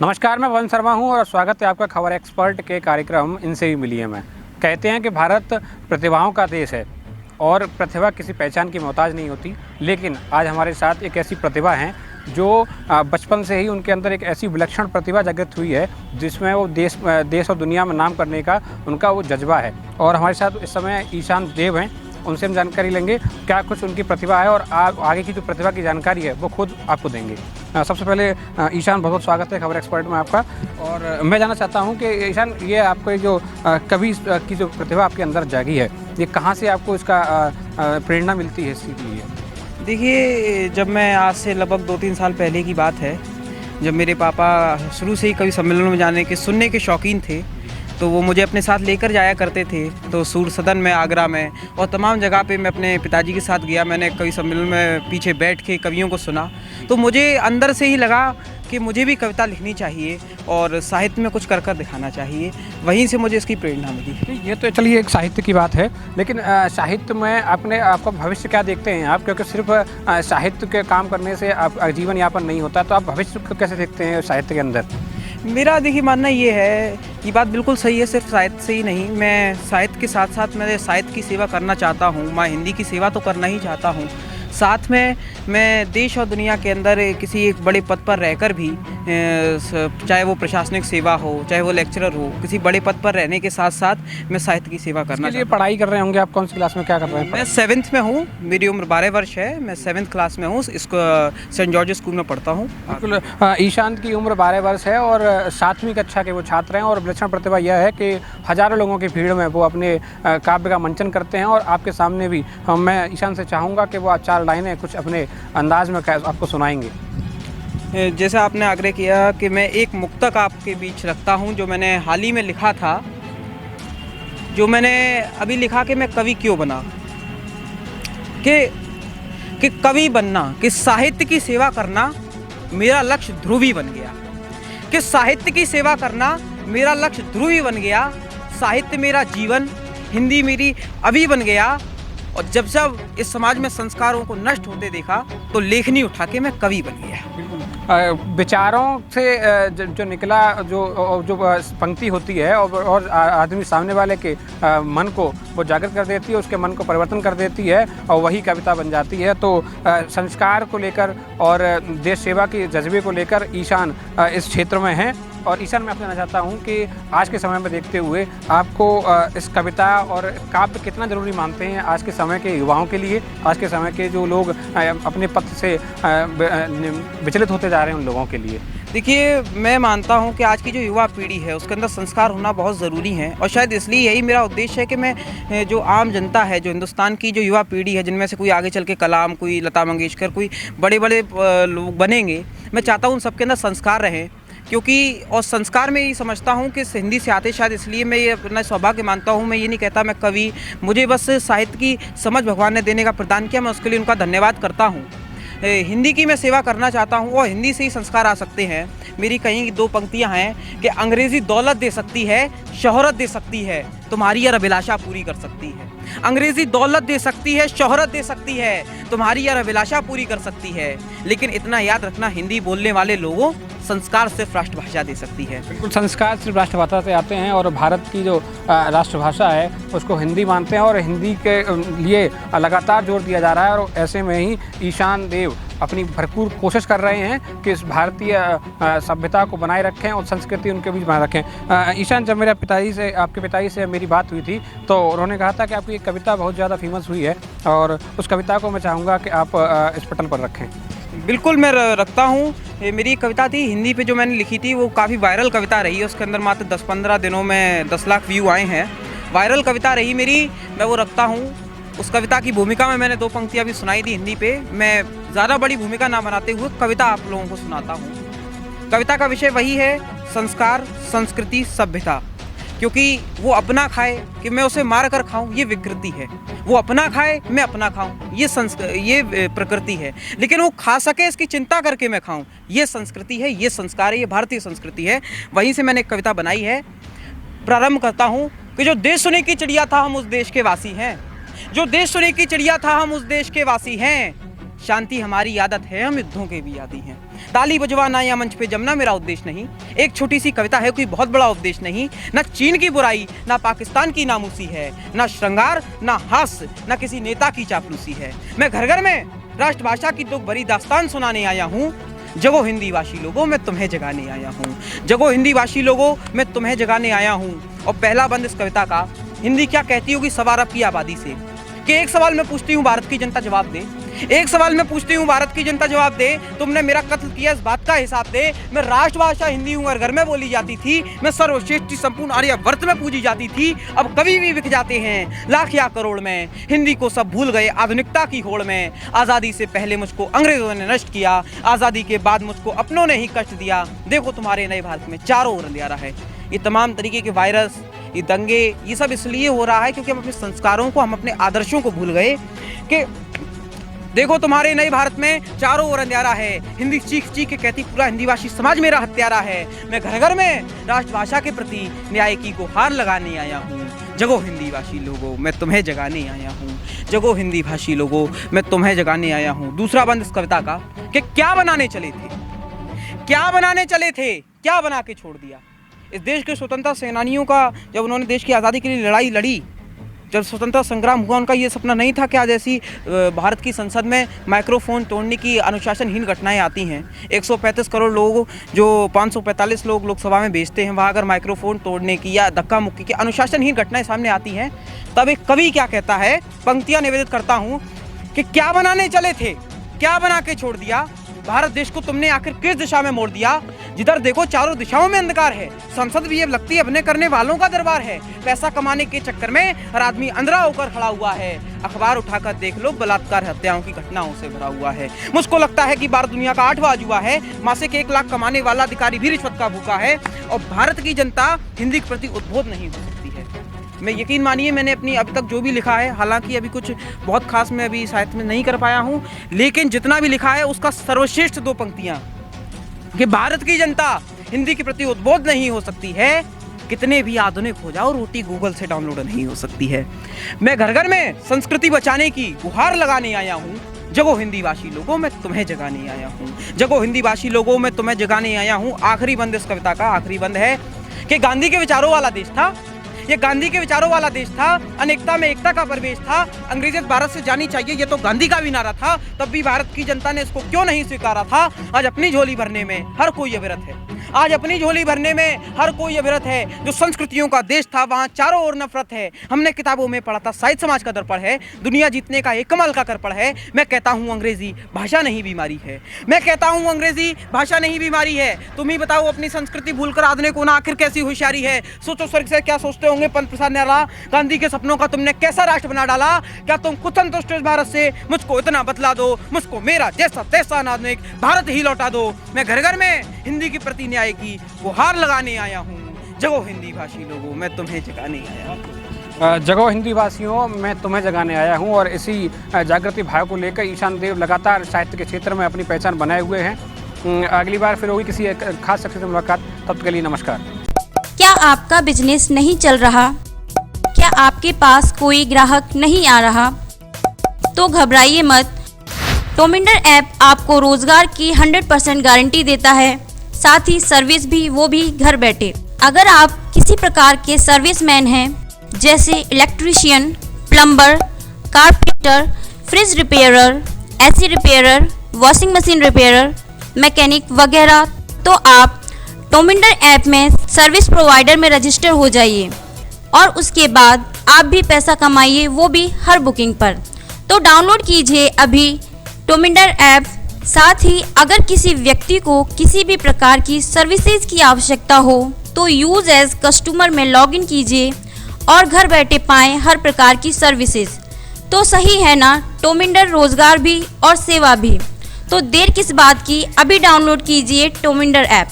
नमस्कार, मैं वन शर्मा हूं और स्वागत है आपका खबर एक्सपर्ट के कार्यक्रम इनसे ही मिलिए में। कहते हैं कि भारत प्रतिभाओं का देश है और प्रतिभा किसी पहचान की मोहताज नहीं होती। लेकिन आज हमारे साथ एक ऐसी प्रतिभा है जो बचपन से ही उनके अंदर एक ऐसी विलक्षण प्रतिभा जागृत हुई है जिसमें वो देश और दुनिया में नाम करने का उनका वो जज्बा है। और हमारे साथ इस समय ईशान देव हैं, उनसे हम जानकारी लेंगे क्या कुछ उनकी प्रतिभा है और आगे की जो प्रतिभा की जानकारी है वो खुद आपको देंगे। सबसे पहले ईशान, बहुत बहुत स्वागत है खबर एक्सपर्ट में आपका। और मैं जानना चाहता हूं कि ईशान, ये आपको जो कवि की जो प्रतिभा आपके अंदर जागी है, ये कहां से आपको इसका प्रेरणा मिलती है इसके लिए? देखिए, जब मैं आज से लगभग 2-3 साल पहले की बात है, जब मेरे पापा शुरू से ही कवि सम्मेलनों में जाने के सुनने के शौकीन थे, तो वो मुझे अपने साथ लेकर जाया करते थे। तो सूर सदन में, आगरा में और तमाम जगह पे मैं अपने पिताजी के साथ गया। मैंने कवि सम्मेलन में पीछे बैठ के कवियों को सुना, तो मुझे अंदर से ही लगा कि मुझे भी कविता लिखनी चाहिए और साहित्य में कुछ कर कर दिखाना चाहिए। वहीं से मुझे इसकी प्रेरणा मिली। ये तो चलिए एक साहित्य की बात है, लेकिन साहित्य में आपका भविष्य क्या देखते हैं आप? क्योंकि सिर्फ साहित्य के काम करने से आप जीवन यापन नहीं होता, तो आप भविष्य को कैसे देखते हैं साहित्य के अंदर? मेरा देखिए मानना ये है, ये बात बिल्कुल सही है, सिर्फ साहित्य से ही नहीं, मैं साहित्य के साथ साथ मैं साहित्य की सेवा करना चाहता हूँ। मैं हिंदी की सेवा तो करना ही चाहता हूँ, साथ में मैं देश और दुनिया के अंदर किसी एक बड़े पद पर रहकर भी, चाहे वो प्रशासनिक सेवा हो, चाहे वो लेक्चरर हो, किसी बड़े पद पर रहने के साथ साथ मैं साहित्य की सेवा करना चाहता हूँ। पढ़ाई कर रहे होंगे आप? कौन सी क्लास में, क्या कर रहे हैं? मैं 7th में हूँ, मेरी उम्र 12 वर्ष है, मैं 7th क्लास में हूँ, इसको सेंट जॉर्ज स्कूल में पढ़ता हूँ। बिल्कुल, ईशान की उम्र 12 वर्ष है और 7वीं कक्षा के वो छात्र हैं। और विलक्षण प्रतिभा यह है कि हज़ारों लोगों की भीड़ में वो अपने काव्य का मंचन करते हैं। और आपके सामने भी मैं ईशान से चाहूँगा कि वो 4 लाइनें कुछ अपने अंदाज में आपको सुनाएंगे। जैसा आपने आग्रह किया कि मैं एक मुक्तक आपके बीच रखता हूं, जो मैंने हाल ही में लिखा था, जो मैंने अभी लिखा कि मैं कवि क्यों बना, कि कवि बनना, कि साहित्य की सेवा करना मेरा लक्ष्य ध्रुवी बन गया, कि साहित्य की सेवा करना मेरा लक्ष्य ध्रुवी बन गया। साहित्य मेरा जीवन, हिंदी मेरी अभी बन गया। और जब इस समाज में संस्कारों को नष्ट होते देखा तो लेखनी उठा के मैं कवि बन गया। विचारों से जो निकला जो पंक्ति होती है और आदमी सामने वाले के मन को वो जागृत कर देती है, उसके मन को परिवर्तन कर देती है और वही कविता बन जाती है। तो संस्कार को लेकर और देश सेवा के जज्बे को लेकर ईशान इस क्षेत्र में हैं। और ईशान, मैं आपसे जानना चाहता हूँ कि आज के समय में देखते हुए आपको इस कविता और काव्य कितना ज़रूरी मानते हैं आज के समय के युवाओं के लिए, आज के समय के जो लोग अपने पथ से विचलित होते जा रहे हैं उन लोगों के लिए? देखिए, मैं मानता हूं कि आज की जो युवा पीढ़ी है उसके अंदर संस्कार होना बहुत ज़रूरी है। और शायद इसलिए यही मेरा उद्देश्य है कि मैं जो आम जनता है, जो हिंदुस्तान की जो युवा पीढ़ी है, जिनमें से कोई आगे चल के कलाम, कोई लता मंगेशकर, कोई बड़े बड़े लोग बनेंगे, मैं चाहता हूँ उन सबके अंदर संस्कार रहें। क्योंकि और संस्कार में ये समझता हूँ कि हिंदी से आते, शायद इसलिए मैं ये अपना सौभाग्य मानता हूँ। मैं ये नहीं कहता मैं कवि, मुझे बस साहित्य की समझ भगवान ने देने का प्रदान किया, मैं उसके लिए उनका धन्यवाद करता हूँ। हिंदी की मैं सेवा करना चाहता हूँ और हिंदी से ही संस्कार आ सकते हैं। मेरी कहीं 2 पंक्तियाँ हैं कि अंग्रेज़ी दौलत दे सकती है, शोहरत दे सकती है, तुम्हारी हर अभिलाषा पूरी कर सकती है। अंग्रेज़ी दौलत दे सकती है, शोहरत दे सकती है, तुम्हारी हर अभिलाषा पूरी कर सकती है, लेकिन इतना याद रखना, हिंदी बोलने वाले लोगों, संस्कार सिर्फ राष्ट्रभाषा दे सकती है। बिल्कुल, संस्कार सिर्फ राष्ट्रभाषा से आते हैं और भारत की जो राष्ट्रभाषा है उसको हिंदी मानते हैं और हिंदी के लिए लगातार जोर दिया जा रहा है। और ऐसे में ही ईशान देव अपनी भरपूर कोशिश कर रहे हैं कि इस भारतीय सभ्यता को बनाए रखें और संस्कृति उनके बीच बनाए रखें। ईशान, जब मेरे आपके पिताजी से मेरी बात हुई थी तो उन्होंने कहा था कि आपकी एक कविता बहुत ज़्यादा फेमस हुई है और उस कविता को मैं चाहूँगा कि आप इस पटल पर रखें। बिल्कुल, मैं रखता हूँ। मेरी कविता थी हिंदी पे, जो मैंने लिखी थी, वो काफ़ी वायरल कविता रही है। उसके अंदर मात्र 10-15 दिनों में 10 लाख व्यू आए हैं। वायरल कविता रही मेरी, मैं वो रखता हूँ। उस कविता की भूमिका में मैंने 2 पंक्तियाँ भी सुनाई थी हिंदी पे। मैं ज़्यादा बड़ी भूमिका ना बनाते हुए कविता आप लोगों को सुनाता हूँ। कविता का विषय वही है, संस्कार, संस्कृति, सभ्यता। क्योंकि वो अपना खाए कि मैं उसे मार कर खाऊं, ये विकृति है। वो अपना खाए, मैं अपना खाऊं, ये प्रकृति है। लेकिन वो खा सके इसकी चिंता करके मैं खाऊं, ये संस्कृति है, ये संस्कार है, ये भारतीय संस्कृति है। वहीं से मैंने एक कविता बनाई है। प्रारंभ करता हूँ कि जो देश सुने की चिड़िया था, हम उस देश के वासी हैं। जो देश सुने की चिड़िया था, हम उस देश के वासी हैं। शांति हमारी आदत है, हम युद्धों के भी आदी हैं। ताली बजवाना या मंच पे जमना मेरा उद्देश्य नहीं। एक छोटी सी कविता है, कोई बहुत बड़ा उपदेश नहीं। ना चीन की बुराई, ना पाकिस्तान की नामूसी है, ना श्रृंगार, ना हास्य, ना किसी नेता की चापलूसी है। मैं घर घर में राष्ट्रभाषा की दुख भरी दास्तान सुनाने आया हूँ। जगो हिंदी भाषी लोगों, मैं तुम्हें जगाने आया हूँ। जगो हिंदी भाषी लोगों, मैं तुम्हें जगाने आया हूँ। और पहला बंद इस कविता का, हिंदी क्या कहती होगी सवा अरब की आबादी से। कि एक सवाल मैं पूछती हूँ, भारत की जनता जवाब दे। एक सवाल मैं पूछती हूँ, भारत की जनता जवाब दे। तुमने मेरा कत्ल किया, इस बात का हिसाब दे। मैं राष्ट्रभाषा हिंदी हूँ, घर में बोली जाती थी। मैं सर्वश्रेष्ठ संपूर्ण आर्यावर्त में पूजी जाती थी। अब कभी भी बिक जाते हैं लाख या करोड़ में। हिंदी को सब भूल गए आधुनिकता की होड़ में। आज़ादी से पहले मुझको अंग्रेजों ने नष्ट किया, आज़ादी के बाद मुझको अपनों ने ही कष्ट दिया। देखो तुम्हारे नए भारत में चारों ओर अंधियारा है। ये तमाम तरीके के वायरस, ये दंगे, ये सब इसलिए हो रहा है क्योंकि हम अपने संस्कारों को, हम अपने आदर्शों को भूल गए। कि देखो तुम्हारे नए भारत में चारों ओर अंधियारा है। हिंदी चीख चीख के कहती पूरा हिंदीभाषी समाज मेरा हत्यारा है। मैं घर घर में राष्ट्रभाषा के प्रति न्याय की गुहार लगाने आया हूँ। जगो हिंदी भाषी लोगों, मैं तुम्हें जगाने आया हूँ। जगो हिंदी भाषी लोगों, मैं तुम्हें जगाने आया हूँ। दूसरा बंद इस कविता का, कि क्या बनाने चले थे, क्या बनाने चले थे, क्या बना के छोड़ दिया। इस देश के स्वतंत्रता सेनानियों का, जब उन्होंने देश की आज़ादी के लिए लड़ाई लड़ी, जब स्वतंत्रता संग्राम हुआ, उनका ये सपना नहीं था कि आज ऐसी भारत की संसद में माइक्रोफोन तोड़ने की अनुशासनहीन घटनाएं आती हैं। 135 करोड़ लोग, जो 545 लोग लोकसभा में भेजते हैं, वहाँ अगर माइक्रोफोन तोड़ने की या धक्का मुक्की की अनुशासनहीन घटनाएं सामने आती हैं, तब एक कवि क्या कहता है, पंक्तियाँ निवेदित करता हूँ कि क्या बनाने चले थे, क्या बना के छोड़ दिया। भारत देश को तुमने आखिर किस दिशा में मोड़ दिया। जिधर देखो चारों दिशाओं में अंधकार है। संसद भी अब लगती है अपने करने वालों का दरबार है। पैसा कमाने के चक्कर में हर आदमी अंधरा होकर खड़ा हुआ है। अखबार उठाकर देख लो, बलात्कार हत्याओं की घटनाओं से भरा हुआ है। मुझको लगता है कि भारत दुनिया का 8वां अजूबा है। मासिक 1 लाख कमाने वाला अधिकारी भी रिश्वत का भूखा है। और भारत की जनता हिंदी के प्रति उद्बोध नहीं हो सकती है। मैं यकीन मानिए, मैंने अपनी अभी तक जो भी लिखा है, हालांकि अभी कुछ बहुत खास मैं अभी साहित्य में नहीं कर पाया हूँ, लेकिन जितना भी लिखा है उसका सर्वश्रेष्ठ 2 पंक्तियाँ, कि भारत की जनता हिंदी के प्रति उद्बोध नहीं हो सकती है। कितने भी आधुनिक हो जाओ, रोटी गूगल से डाउनलोड नहीं हो सकती है। मैं घर घर में संस्कृति बचाने की गुहार लगाने आया हूँ। जगो हिंदी भाषी लोगों, मैं तुम्हें जगाने आया हूँ। जगो हिंदी भाषी लोगों, मैं तुम्हें जगाने आया हूँ। आखिरी बंद इस कविता का, आखिरी बंद है कि गांधी के विचारों वाला देश था ये, गांधी के विचारों वाला देश था। अनेकता में एकता का प्रवेश था। अंग्रेजियत भारत से जानी चाहिए, ये तो गांधी का भी नारा था। तब भी भारत की जनता ने इसको क्यों नहीं स्वीकारा था। आज अपनी झोली भरने में हर कोई अविरत है। आज अपनी झोली भरने में हर कोई अविरत है। जो संस्कृतियों का देश था, वहाँ चारों ओर नफरत है। हमने किताबों में पढ़ा था, साहित्य समाज का दर्पण है। दुनिया जीतने का एक कमाल का करपड़ है। मैं कहता हूँ अंग्रेजी भाषा नहीं बीमारी है। मैं कहता हूँ अंग्रेजी भाषा नहीं बीमारी है। तुम ही बताओ, अपनी संस्कृति भूलकर आधुनिक होना आखिर कैसी होशियारी है। सोचो स्वर्ग से क्या सोचते होंगे पंत प्रसाद निराला। गांधी के सपनों का तुमने कैसा राष्ट्र बना डाला। क्या तुम खुद संतुष्ट हो इस भारत से? मुझको इतना बतला दो, मुझको मेरा जैसा तैसा नागरिक भारत ही लौटा दो। मैं घर घर में हिंदी के प्रति न्याय की गुहार लगाने आया हूँ। जगो हिंदी भाषी लोगों, मैं तुम्हें जगाने आया हूँ। जगो हिंदी भाषियों, मैं तुम्हें जगाने आया हूँ। और इसी जागृति भाव को लेकर ईशान देव लगातार साहित्य के क्षेत्र में अपनी पहचान बनाए हुए हैं। अगली बार फिर होगी किसी खास शख्स से मुलाकात, तब तक के लिए नमस्कार। क्या आपका बिजनेस नहीं चल रहा? क्या आपके पास कोई ग्राहक नहीं आ रहा? तो घबराइए मत। टोमिंडर ऐप आपको रोजगार की 100% गारंटी देता है, साथ ही सर्विस भी, वो भी घर बैठे। अगर आप किसी प्रकार के सर्विसमैन हैं, जैसे electrician, plumber, carpenter, fridge repairer, AC repairer, washing machine repairer, mechanic वगैरह, तो आप टोमिंडर ऐप में सर्विस प्रोवाइडर में रजिस्टर हो जाइए और उसके बाद आप भी पैसा कमाइए, वो भी हर बुकिंग पर। तो डाउनलोड कीजिए अभी टोमिंडर ऐप। साथ ही अगर किसी व्यक्ति को किसी भी प्रकार की सर्विसेज की आवश्यकता हो तो यूज एज कस्टमर में लॉगिन कीजिए और घर बैठे पाएं हर प्रकार की सर्विसेज। तो सही है ना, टोमिंडर रोजगार भी और सेवा भी। तो देर किस बात की, अभी डाउनलोड कीजिए टोमिंडर ऐप।